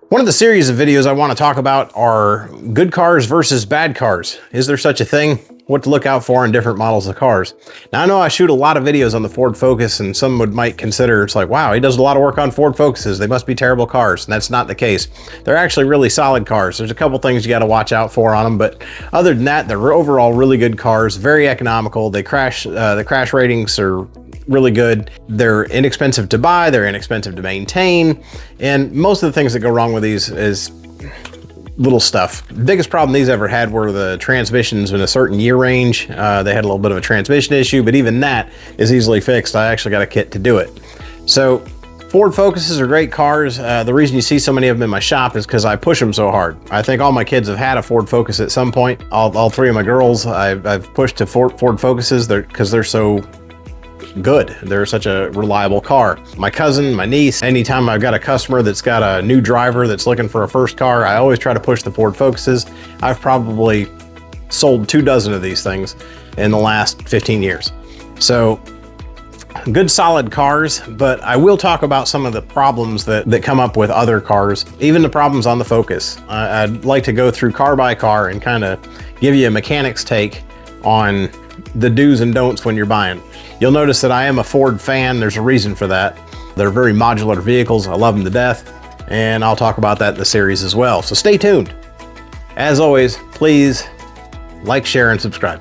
One of the series of videos I want to talk about are good cars versus bad cars. Is there such a thing? What to look out for in different models of cars. Now I know I shoot a lot of videos on the Ford Focus, and some might consider it's like, wow, he does a lot of work on Ford Focuses. They must be terrible cars. And that's not the case. They're actually really solid cars. There's a couple things you got to watch out for on them, but other than that, they're overall really good cars, very economical. They crash, the crash ratings are really good. They're inexpensive to buy, they're inexpensive to maintain, and most of the things that go wrong with these is little stuff. The biggest problem these ever had were the transmissions in a certain year range. They had a little bit of a transmission issue, but even that is easily fixed. I actually got a kit to do it. So Ford Focuses are great cars. The reason you see so many of them in my shop is because I push them so hard. I think all my kids have had a Ford Focus at some point. All three of my girls I've pushed to Ford Focuses because they're so good. They're such a reliable car. My cousin, my niece, anytime I've got a customer that's got a new driver that's looking for a first car, I always try to push the Ford Focuses. I've probably sold 24 of these things in the last 15 years. So good solid cars, but I will talk about some of the problems that come up with other cars, even the problems on the Focus. I'd like to go through car by car and kind of give you a mechanic's take on the do's and don'ts when you're buying. You'll notice that I am a Ford fan. There's a reason for that. They're very modular vehicles. I love them to death, and I'll talk about that in the series as well. So stay tuned. As always, please like, share, and subscribe.